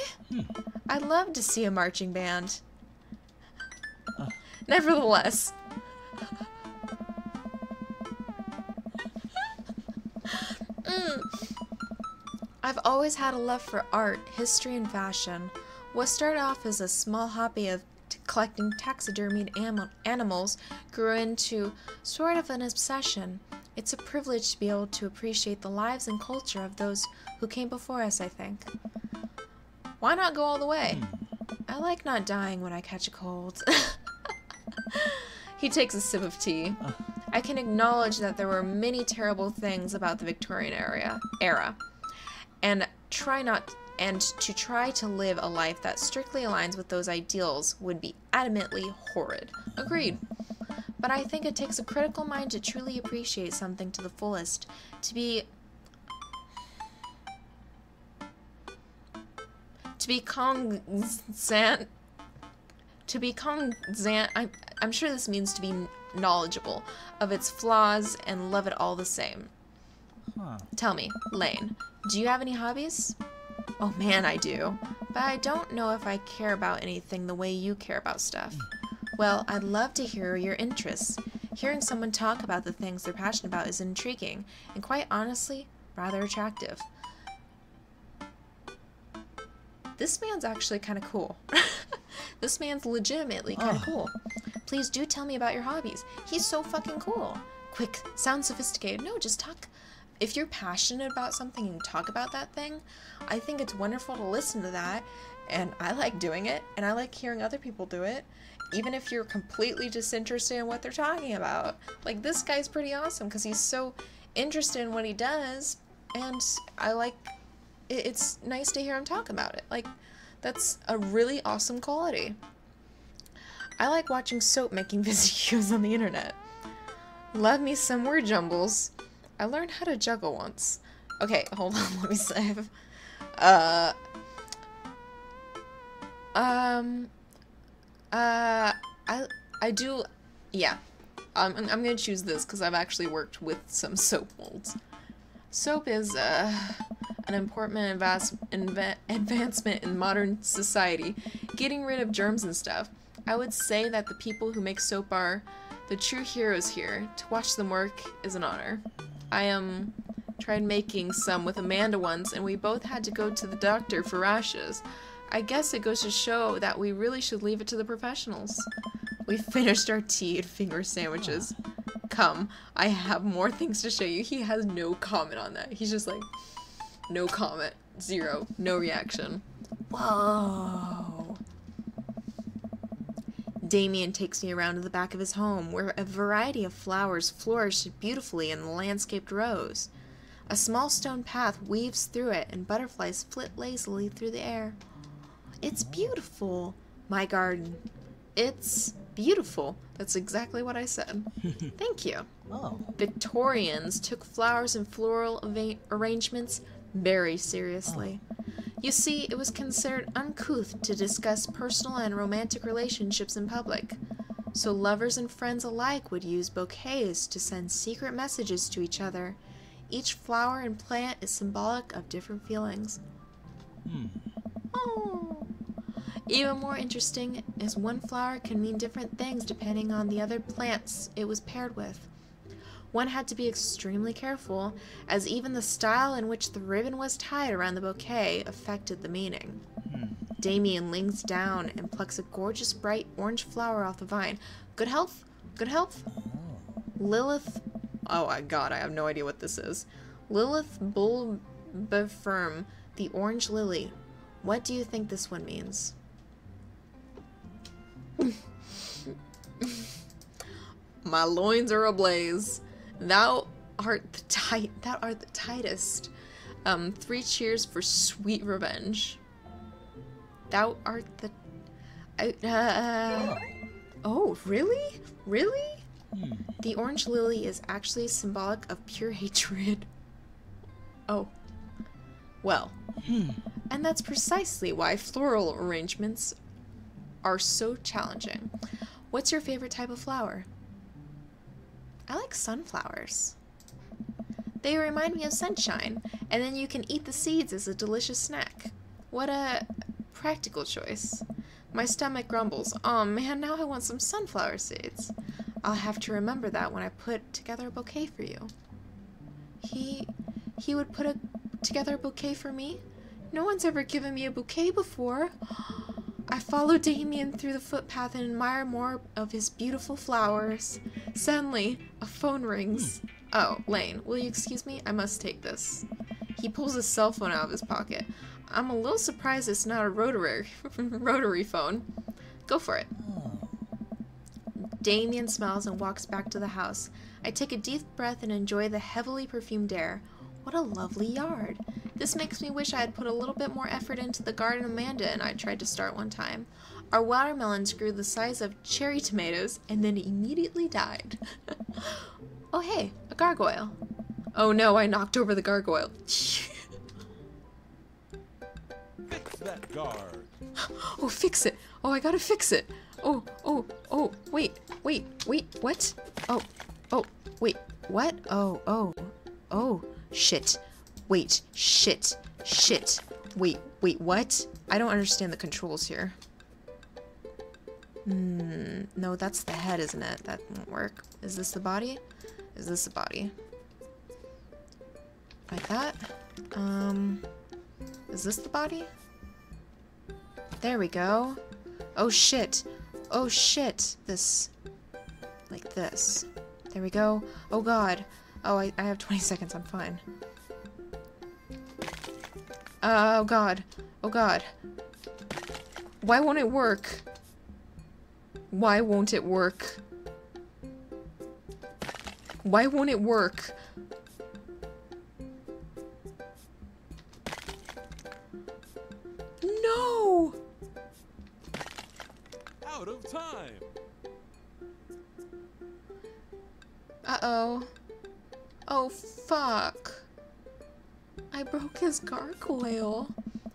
I'd love to see a marching band. Nevertheless. I've always had a love for art, history, and fashion. What started off as a small hobby of collecting taxidermied animals grew into sort of an obsession. It's a privilege to be able to appreciate the lives and culture of those who came before us, I think. Why not go all the way? I like not dying when I catch a cold. He takes a sip of tea. I can acknowledge that there were many terrible things about the Victorian era, and to try to live a life that strictly aligns with those ideals would be adamantly horrid. Agreed. But I think it takes a critical mind to truly appreciate something to the fullest, to be cognizant. I'm sure this means to be knowledgeable of its flaws and love it all the same. Huh. Tell me, Lane, do you have any hobbies? Oh man, I do. But I don't know if I care about anything the way you care about stuff. Well, I'd love to hear your interests. Hearing someone talk about the things they're passionate about is intriguing, and quite honestly, rather attractive. This man's actually kind of cool. This man's legitimately kind of cool. Please do tell me about your hobbies. He's so fucking cool. Quick, sound sophisticated. No, just talk. If you're passionate about something and talk about that thing, I think it's wonderful to listen to that. And I like doing it, and I like hearing other people do it. Even if you're completely disinterested in what they're talking about. Like, this guy's pretty awesome because he's so interested in what he does. And I like... It's nice to hear him talk about it. Like, that's a really awesome quality. I like watching soap making videos on the internet. Love me some word jumbles. I learned how to juggle once. Okay, hold on, let me save. I do, yeah. I'm gonna choose this because I've actually worked with some soap molds. Soap is, an important advancement in modern society, getting rid of germs and stuff. I would say that the people who make soap are the true heroes here. To watch them work is an honor. I tried making some with Amanda once, and we both had to go to the doctor for rashes. I guess it goes to show that we really should leave it to the professionals. We finished our tea and finger sandwiches. Come, I have more things to show you. He has no comment on that. He's just like, no comment. Zero. No reaction. Whoa. Damien takes me around to the back of his home, where a variety of flowers flourish beautifully in the landscaped rows. A small stone path weaves through it, and butterflies flit lazily through the air. It's beautiful, my garden. It's beautiful. That's exactly what I said. Thank you. Oh. Victorians took flowers and floral arrangements very seriously. You see, it was considered uncouth to discuss personal and romantic relationships in public. So lovers and friends alike would use bouquets to send secret messages to each other. Each flower and plant is symbolic of different feelings. Oh. Even more interesting is one flower can mean different things depending on the other plants it was paired with. One had to be extremely careful, as even the style in which the ribbon was tied around the bouquet affected the meaning. Damien leans down and plucks a gorgeous bright orange flower off the vine. Good health? Good health? Lilith... Oh my god, I have no idea what this is. Lilith Bulbifirm, the orange lily. What do you think this one means? My loins are ablaze. Thou art the tightest. 3 cheers for sweet revenge. Thou art the... Oh, really? Really? The orange lily is actually symbolic of pure hatred. Oh. Well. And that's precisely why floral arrangements are so challenging. What's your favorite type of flower? I like sunflowers. They remind me of sunshine, and then you can eat the seeds as a delicious snack. What a practical choice. My stomach grumbles. Oh man, now I want some sunflower seeds. I'll have to remember that when I put together a bouquet for you. He would put together a bouquet for me? No one's ever given me a bouquet before. I follow Damien through the footpath and admire more of his beautiful flowers. Suddenly, a phone rings. Oh, Lane, will you excuse me? I must take this. He pulls his cell phone out of his pocket. I'm a little surprised it's not a rotary phone. Go for it. Damien smiles and walks back to the house. I take a deep breath and enjoy the heavily perfumed air. What a lovely yard. This makes me wish I had put a little bit more effort into the garden Amanda and I tried to start one time. Our watermelons grew the size of cherry tomatoes and then immediately died. Oh hey, a gargoyle. Oh no, I knocked over the gargoyle. Fix that guard. Oh, fix it. Oh, I gotta fix it. Oh, wait, what? Oh, wait, what? Oh, shit. Wait, shit. Wait, what? I don't understand the controls here. No, that's the head, isn't it? That won't work. Is this the body? Is this the body? Like that? Is this the body? There we go. Oh shit. Oh shit. This. Like this. There we go. Oh god. Oh, I have 20 seconds. I'm fine. Oh god. Oh god. Why won't it work? Why won't it work? Why won't it work? No! Out of time. Uh-oh. Oh, fuck. I broke his gargoyle.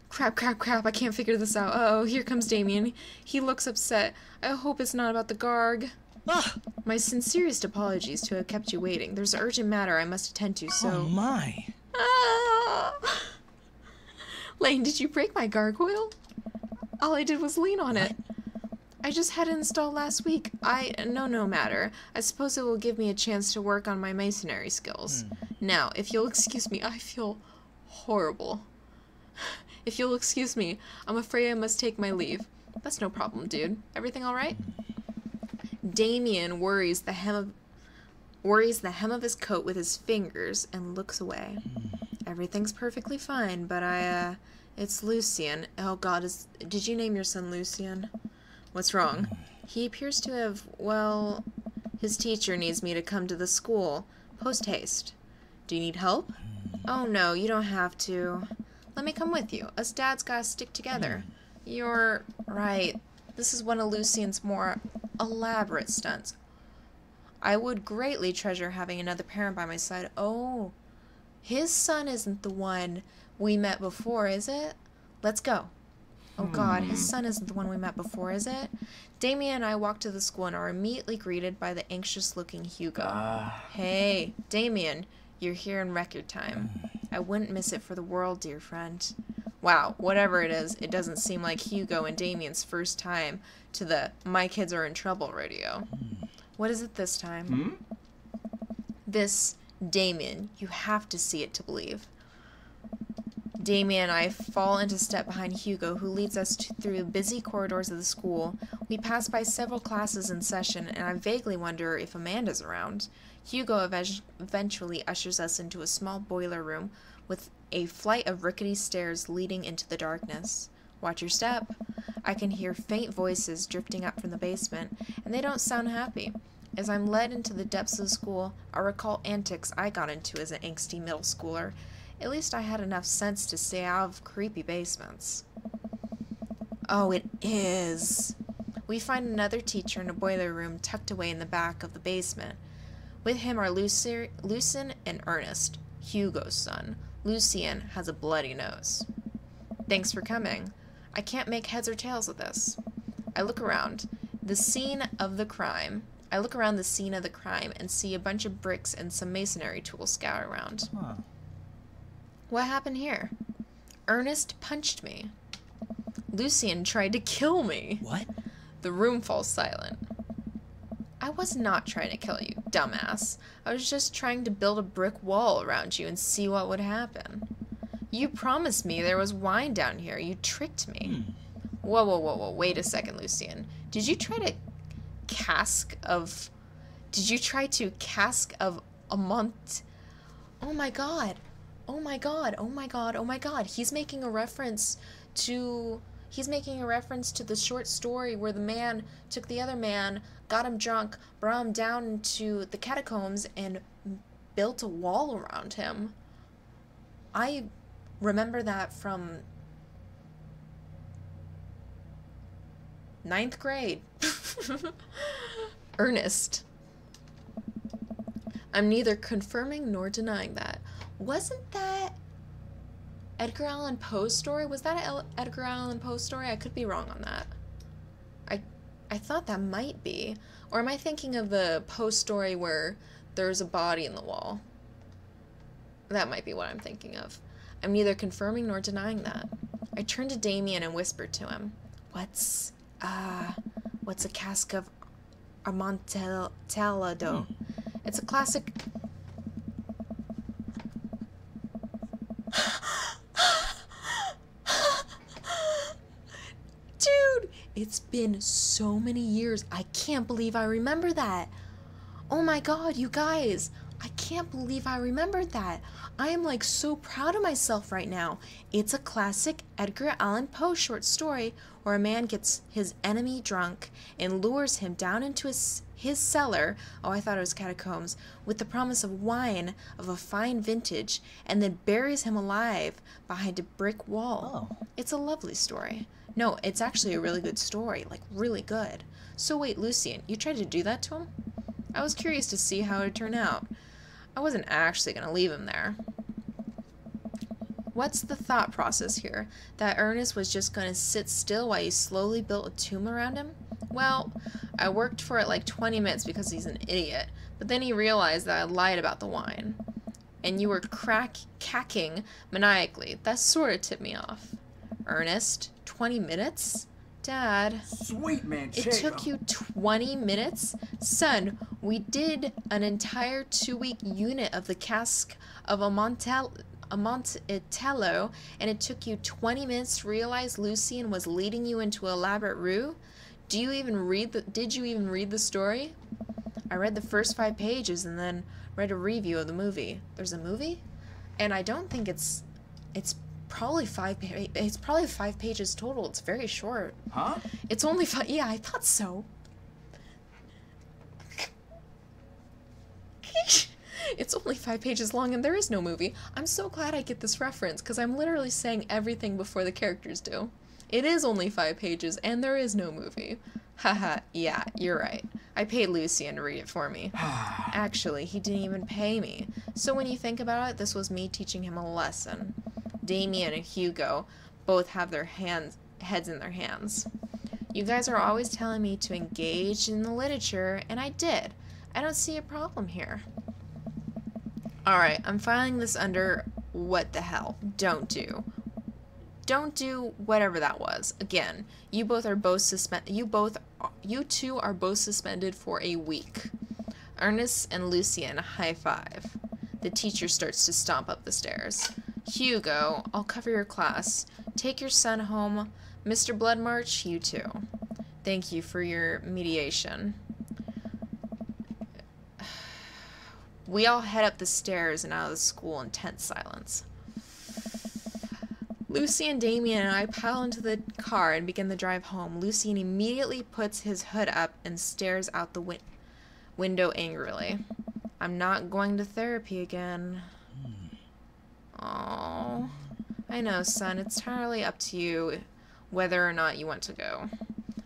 Crap, I can't figure this out. Uh-oh, here comes Damien. He looks upset. I hope it's not about the garg. Ah! My sincerest apologies to have kept you waiting. There's urgent matter I must attend to, so... Oh my. Ah! Lane, did you break my gargoyle? All I did was lean on it. I just had it installed last week. No matter. I suppose it will give me a chance to work on my masonry skills. Now, if you'll excuse me, I feel horrible. If you'll excuse me, I'm afraid I must take my leave. That's no problem, dude. Everything alright? Damien worries the hem of his coat with his fingers and looks away. Everything's perfectly fine, but it's Lucien. Oh god, did you name your son Lucien? What's wrong? He appears to have, well, his teacher needs me to come to the school. Post haste. Do you need help? Oh no, you don't have to. Let me come with you. Us dads gotta stick together. You're right. This is one of Lucien's more elaborate stunts. I would greatly treasure having another parent by my side. Oh, his son isn't the one we met before, is it? Let's go. Oh god, his son isn't the one we met before, is it? Damien and I walk to the school and are immediately greeted by the anxious-looking Hugo. Hey, Damien, you're here in record time. I wouldn't miss it for the world, dear friend. Wow, whatever it is, it doesn't seem like Hugo and Damien's first time to the My Kids Are in Trouble radio. What is it this time? This, Damien, you have to see it to believe. Damien and I fall into step behind Hugo, who leads us through the busy corridors of the school. We pass by several classes in session, and I vaguely wonder if Amanda's around. Hugo eventually ushers us into a small boiler room with a flight of rickety stairs leading into the darkness. Watch your step. I can hear faint voices drifting up from the basement, and they don't sound happy. As I'm led into the depths of the school, I recall antics I got into as an angsty middle schooler. At least I had enough sense to stay out of creepy basements. Oh, it is. We find another teacher in a boiler room tucked away in the back of the basement. With him are Lucien and Ernest, Hugo's son. Lucien has a bloody nose. Thanks for coming. I can't make heads or tails of this. I look around the scene of the crime and see a bunch of bricks and some masonry tools scattered around. What happened here? Ernest punched me. Lucien tried to kill me. What? The room falls silent. I was not trying to kill you, dumbass. I was just trying to build a brick wall around you and see what would happen. You promised me there was wine down here. You tricked me. Whoa. Wait a second, Lucien. Did you try to cask of a month? Oh my god. He's making a reference to He's making a reference to the short story where the man took the other man, got him drunk, brought him down into the catacombs, and built a wall around him. I remember that from 9th grade. Ernest. I'm neither confirming nor denying that. Wasn't that Edgar Allan Poe's story? Was that an Edgar Allan Poe story? I could be wrong on that. I thought that might be. Or am I thinking of the Poe story where there's a body in the wall? That might be what I'm thinking of. I'm neither confirming nor denying that. I turned to Damien and whispered to him, What's a cask of Amontillado? It's a classic... Dude, it's been so many years. I can't believe I remember that. Oh my god, you guys. I can't believe I remembered that. I am like so proud of myself right now. It's a classic Edgar Allan Poe short story where a man gets his enemy drunk and lures him down into his cellar, oh I thought it was catacombs, with the promise of wine of a fine vintage, and then buries him alive behind a brick wall. Oh. It's a lovely story. No, it's actually a really good story, like really good. So wait, Lucien, you tried to do that to him? I was curious to see how it would turn out. I wasn't actually going to leave him there. What's the thought process here? That Ernest was just going to sit still while you slowly built a tomb around him? Well, I worked for it like 20 minutes because he's an idiot, but then he realized that I lied about the wine. And you were cacking maniacally. That sort of tipped me off. Ernest, 20 minutes? Dad, Sweet man, it took you 20 minutes? Son, we did an entire 2-week unit of the cask of Amontillado, and it took you 20 minutes to realize Lucien was leading you into an elaborate ruse? Did you even read the story? I read the first 5 pages and then read a review of the movie. There's a movie? And I don't think it's probably 5 pages total. It's very short. Huh? It's only 5. Yeah, I thought so. It's only 5 pages long and there is no movie. I'm so glad I get this reference because I'm literally saying everything before the characters do. It is only 5 pages and there is no movie. Haha, yeah, you're right. I paid Lucien to read it for me. Actually, he didn't even pay me. So when you think about it, this was me teaching him a lesson. Damien and Hugo both have their heads in their hands. You guys are always telling me to engage in the literature, and I did. I don't see a problem here. Alright, I'm filing this under what the hell. Don't do. Don't do whatever that was. Again, you two are both suspended for a week. Ernest and Lucien, high five. The teacher starts to stomp up the stairs. Hugo, I'll cover your class. Take your son home. Mr. Bloodmarch, you too. Thank you for your mediation. We all head up the stairs and out of the school in tense silence. Lucien, Damien, and I pile into the car and begin the drive home. Lucien immediately puts his hood up and stares out the window angrily. I'm not going to therapy again. Oh, I know, son. It's entirely up to you whether or not you want to go.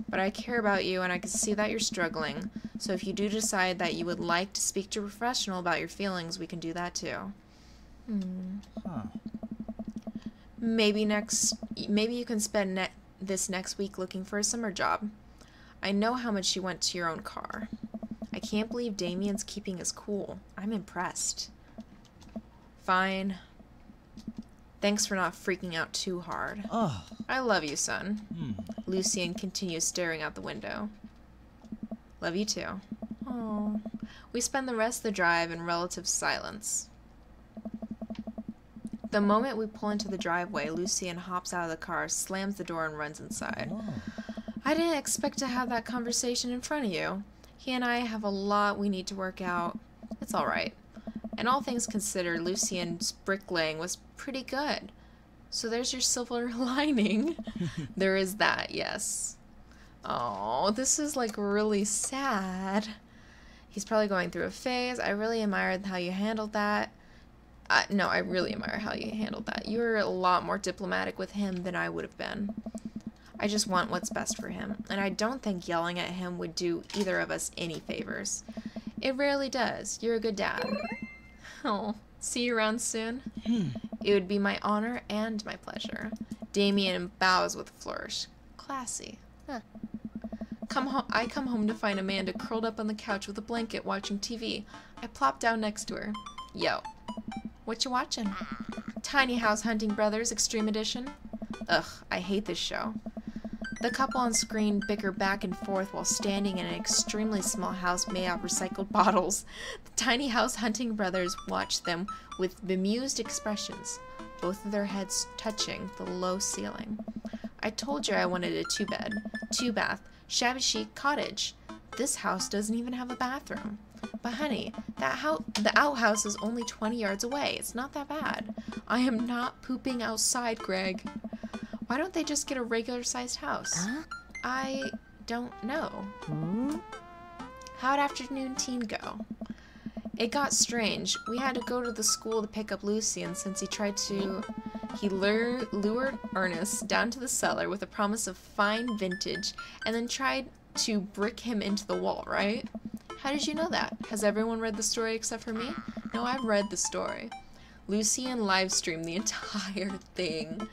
But I care about you and I can see that you're struggling. So if you do decide that you would like to speak to a professional about your feelings, we can do that too. Huh. Maybe you can spend this next week looking for a summer job. I know how much you went to your own car. I can't believe Damien's keeping his cool. I'm impressed. Fine. Thanks for not freaking out too hard. Oh. I love you, son. Lucien continues staring out the window. Love you too. Oh. We spend the rest of the drive in relative silence. The moment we pull into the driveway, Lucien hops out of the car, slams the door, and runs inside. Oh. I didn't expect to have that conversation in front of you. He and I have a lot we need to work out. It's alright. And all things considered, Lucien's bricklaying was pretty good. So there's your silver lining. There is that, yes. Oh, this is like really sad. He's probably going through a phase. I really admired how you handled that. No, I really admire how you handled that. You were a lot more diplomatic with him than I would have been. I just want what's best for him, and I don't think yelling at him would do either of us any favors. It rarely does. You're a good dad. Oh, see you around soon? It would be my honor and my pleasure. Damien bows with a flourish. Classy. Huh. I come home to find Amanda curled up on the couch with a blanket watching TV. I plop down next to her. Yo. What you watching? Tiny House Hunting Brothers Extreme Edition? Ugh, I hate this show. The couple on screen bicker back and forth while standing in an extremely small house made out of recycled bottles. The Tiny House Hunting Brothers watch them with bemused expressions, both of their heads touching the low ceiling. I told you I wanted a two-bed, two-bath, shabby chic cottage. This house doesn't even have a bathroom. But honey, the outhouse is only 20 yards away. It's not that bad. I am not pooping outside, Greg. Why don't they just get a regular-sized house? Huh? I don't know. How'd afternoon teen go? It got strange. We had to go to the school to pick up Lucy, and since he lured Ernest down to the cellar with a promise of fine vintage, and then tried to brick him into the wall, right? How did you know that? Has everyone read the story except for me? No, I've read the story. Lucian live streamed the entire thing.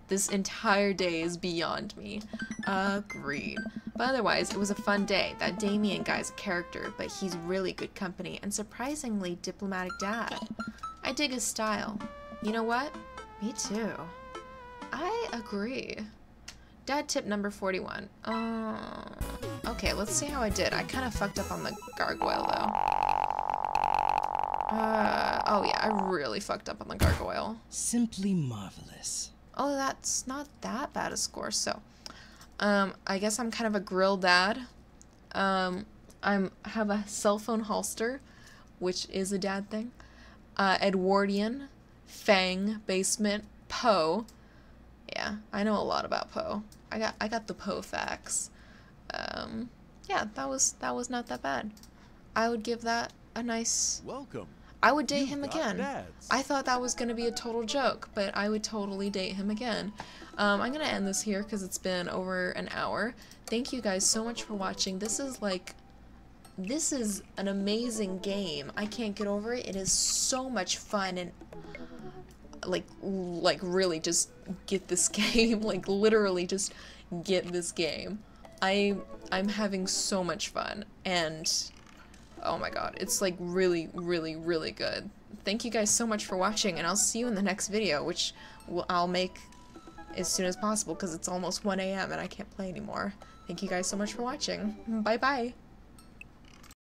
This entire day is beyond me. Agreed. But otherwise, it was a fun day. That Damien guy's a character, but he's really good company and surprisingly diplomatic dad. I dig his style. You know what? Me too. I agree. Dad tip number 41. Okay, let's see how I did. I kind of fucked up on the gargoyle, though. Oh yeah, I really fucked up on the gargoyle. Simply marvelous. Oh, that's not that bad a score, so. I guess I'm kind of a grill dad. Have a cell phone holster, which is a dad thing. Edwardian, Fang, basement, Poe. Yeah, I know a lot about Poe. I got the Poe facts. Yeah, that was not that bad. I would give that a nice. Welcome. I would date You've him got again. dads. I thought that was gonna be a total joke, but I would totally date him again. I'm gonna end this here because it's been over an hour. Thank you guys so much for watching. This is an amazing game. I can't get over it. It is so much fun and like really just get this game. Like literally just get this game. I'm having so much fun and oh my god, it's like really, really, really good. Thank you guys so much for watching, and I'll see you in the next video, which I'll make as soon as possible because it's almost 1 a.m. and I can't play anymore. Thank you guys so much for watching. Bye bye.